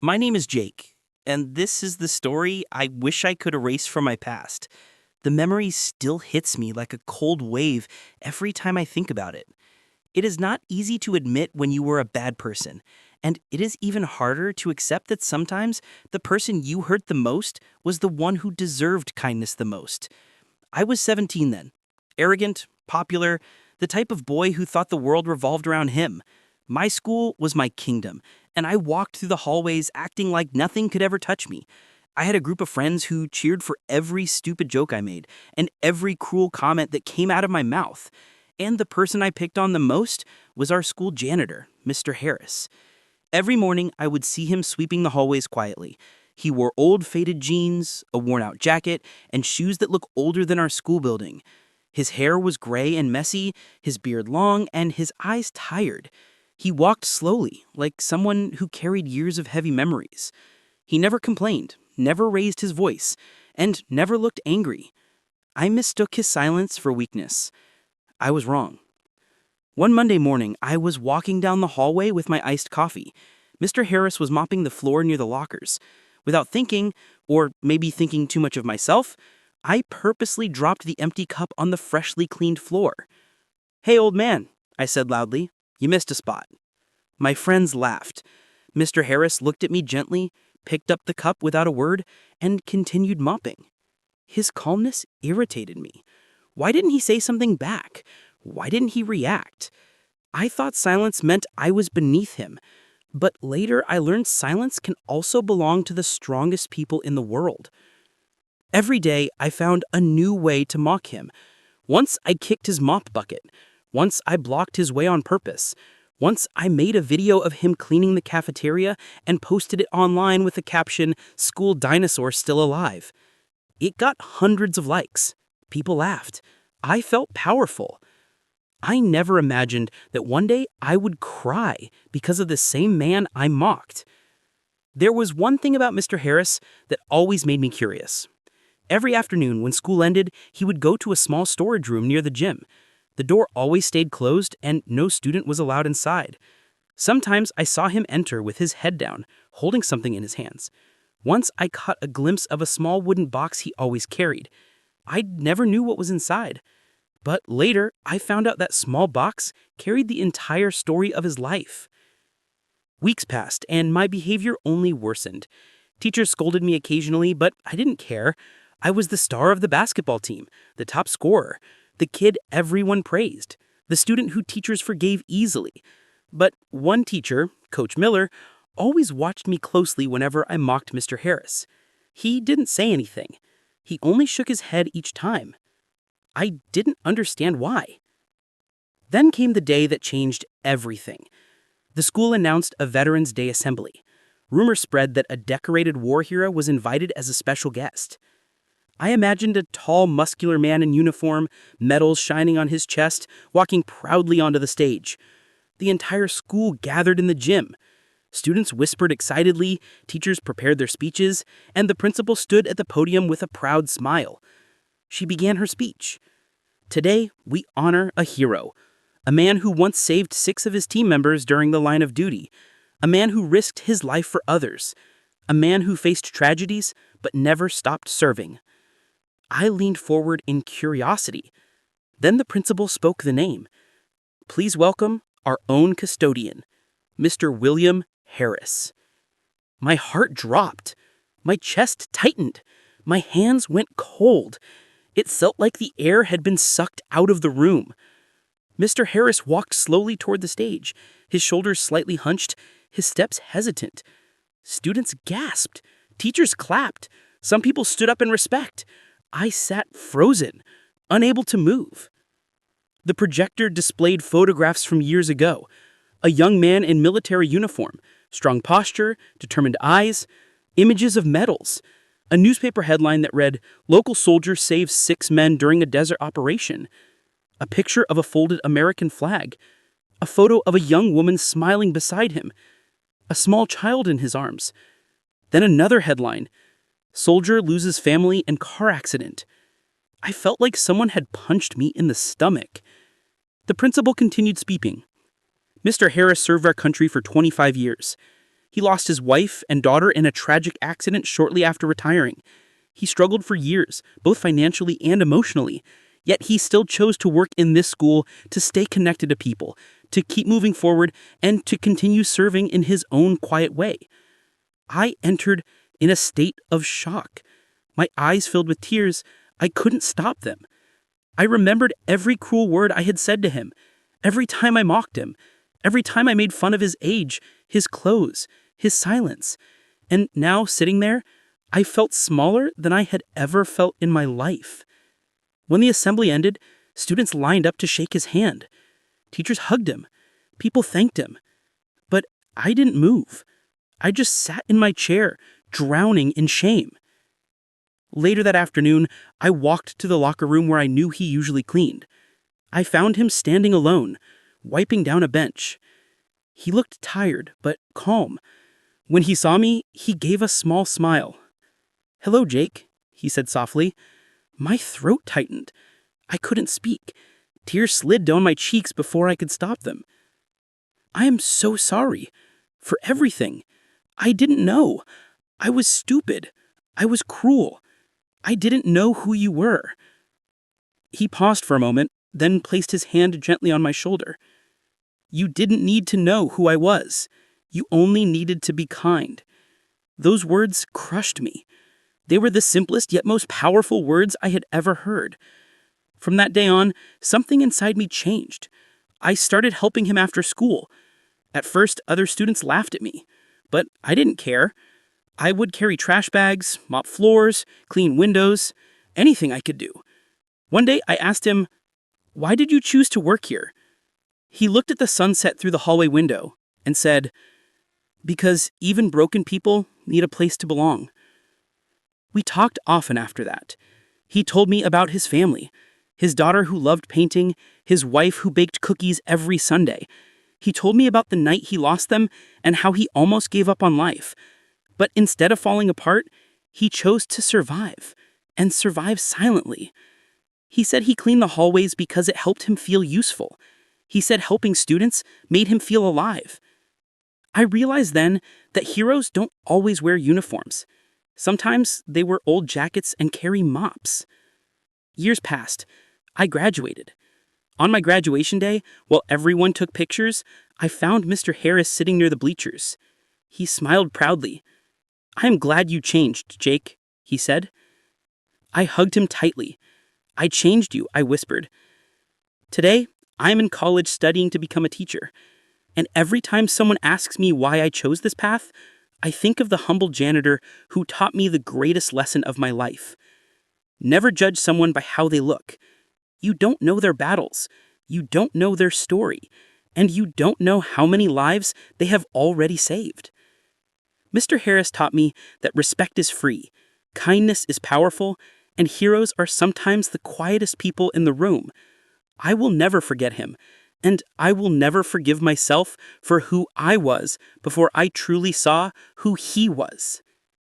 My name is Jake, and this is the story I wish I could erase from my past. The memory still hits me like a cold wave every time I think about it. It is not easy to admit when you were a bad person, and it is even harder to accept that sometimes the person you hurt the most was the one who deserved kindness the most. I was 17 then. Arrogant, popular, the type of boy who thought the world revolved around him. My school was my kingdom, and I walked through the hallways acting like nothing could ever touch me. I had a group of friends who cheered for every stupid joke I made and every cruel comment that came out of my mouth. And the person I picked on the most was our school janitor, Mr. Harris. Every morning, I would see him sweeping the hallways quietly. He wore old faded jeans, a worn out jacket, and shoes that look older than our school building. His hair was gray and messy, his beard long, and his eyes tired. He walked slowly, like someone who carried years of heavy memories. He never complained, never raised his voice, and never looked angry. I mistook his silence for weakness. I was wrong. One Monday morning, I was walking down the hallway with my iced coffee. Mr. Harris was mopping the floor near the lockers. Without thinking, or maybe thinking too much of myself, I purposely dropped the empty cup on the freshly cleaned floor. "Hey, old man," I said loudly, "you missed a spot." My friends laughed. Mr. Harris looked at me gently, picked up the cup without a word, and continued mopping. His calmness irritated me. Why didn't he say something back? Why didn't he react? I thought silence meant I was beneath him. But later I learned silence can also belong to the strongest people in the world. Every day I found a new way to mock him. Once I kicked his mop bucket. Once I blocked his way on purpose. Once I made a video of him cleaning the cafeteria and posted it online with the caption, "School dinosaur still alive." It got hundreds of likes. People laughed. I felt powerful. I never imagined that one day I would cry because of the same man I mocked. There was one thing about Mr. Harris that always made me curious. Every afternoon when school ended, he would go to a small storage room near the gym. The door always stayed closed and no student was allowed inside. Sometimes I saw him enter with his head down, holding something in his hands. Once I caught a glimpse of a small wooden box he always carried. I never knew what was inside. But later, I found out that small box carried the entire story of his life. Weeks passed, and my behavior only worsened. Teachers scolded me occasionally, but I didn't care. I was the star of the basketball team, the top scorer, the kid everyone praised, the student who teachers forgave easily. But one teacher, Coach Miller, always watched me closely whenever I mocked Mr. Harris. He didn't say anything. He only shook his head each time. I didn't understand why. Then came the day that changed everything. The school announced a Veterans Day assembly. Rumors spread that a decorated war hero was invited as a special guest. I imagined a tall, muscular man in uniform, medals shining on his chest, walking proudly onto the stage. The entire school gathered in the gym. Students whispered excitedly, teachers prepared their speeches, and the principal stood at the podium with a proud smile. She began her speech. "Today, we honor a hero. A man who once saved 6 of his team members during the line of duty. A man who risked his life for others. A man who faced tragedies but never stopped serving." I leaned forward in curiosity. Then the principal spoke the name. "Please welcome our own custodian, Mr. William Harris." My heart dropped. My chest tightened. My hands went cold. It felt like the air had been sucked out of the room. Mr. Harris walked slowly toward the stage, his shoulders slightly hunched, his steps hesitant. Students gasped. Teachers clapped. Some people stood up in respect. I sat frozen, unable to move. The projector displayed photographs from years ago. A young man in military uniform, strong posture, determined eyes, images of medals. A newspaper headline that read, "Local soldier saves 6 men during a desert operation." A picture of a folded American flag. A photo of a young woman smiling beside him. A small child in his arms. Then another headline, "Soldier loses family in car accident." I felt like someone had punched me in the stomach. The principal continued speaking. "Mr. Harris served our country for 25 years. He lost his wife and daughter in a tragic accident shortly after retiring. He struggled for years, both financially and emotionally. Yet he still chose to work in this school to stay connected to people, to keep moving forward, and to continue serving in his own quiet way. I entered in a state of shock. My eyes filled with tears. I couldn't stop them. I remembered every cruel word I had said to him, every time I mocked him, every time I made fun of his age, his clothes, his silence. And now, sitting there, I felt smaller than I had ever felt in my life. When the assembly ended, students lined up to shake his hand. Teachers hugged him. People thanked him. But I didn't move. I just sat in my chair, drowning in shame. Later that afternoon, I walked to the locker room where I knew he usually cleaned. I found him standing alone, wiping down a bench. He looked tired, but calm. When he saw me, he gave a small smile. "Hello, Jake," he said softly. My throat tightened. I couldn't speak. Tears slid down my cheeks before I could stop them. "I am so sorry. For everything. I didn't know. I was stupid. I was cruel. I didn't know who you were." He paused for a moment, then placed his hand gently on my shoulder. "You didn't need to know who I was. You only needed to be kind." Those words crushed me. They were the simplest yet most powerful words I had ever heard. From that day on, something inside me changed. I started helping him after school. At first, other students laughed at me, but I didn't care. I would carry trash bags, mop floors, clean windows, anything I could do. One day, I asked him, "Why did you choose to work here?" He looked at the sunset through the hallway window and said, "Because even broken people need a place to belong." We talked often after that. He told me about his family, his daughter who loved painting, his wife who baked cookies every Sunday. He told me about the night he lost them and how he almost gave up on life. But instead of falling apart, he chose to survive, and survive silently. He said he cleaned the hallways because it helped him feel useful. He said helping students made him feel alive. I realized then that heroes don't always wear uniforms. Sometimes they wear old jackets and carry mops. Years passed. I graduated. On my graduation day, while everyone took pictures, I found Mr. Harris sitting near the bleachers. He smiled proudly. "I am glad you changed, Jake," he said. I hugged him tightly. "I changed you," I whispered. Today, I am in college studying to become a teacher. And every time someone asks me why I chose this path, I think of the humble janitor who taught me the greatest lesson of my life. Never judge someone by how they look. You don't know their battles. You don't know their story. And you don't know how many lives they have already saved. Mr. Harris taught me that respect is free, kindness is powerful, and heroes are sometimes the quietest people in the room. I will never forget him. And I will never forgive myself for who I was before I truly saw who he was.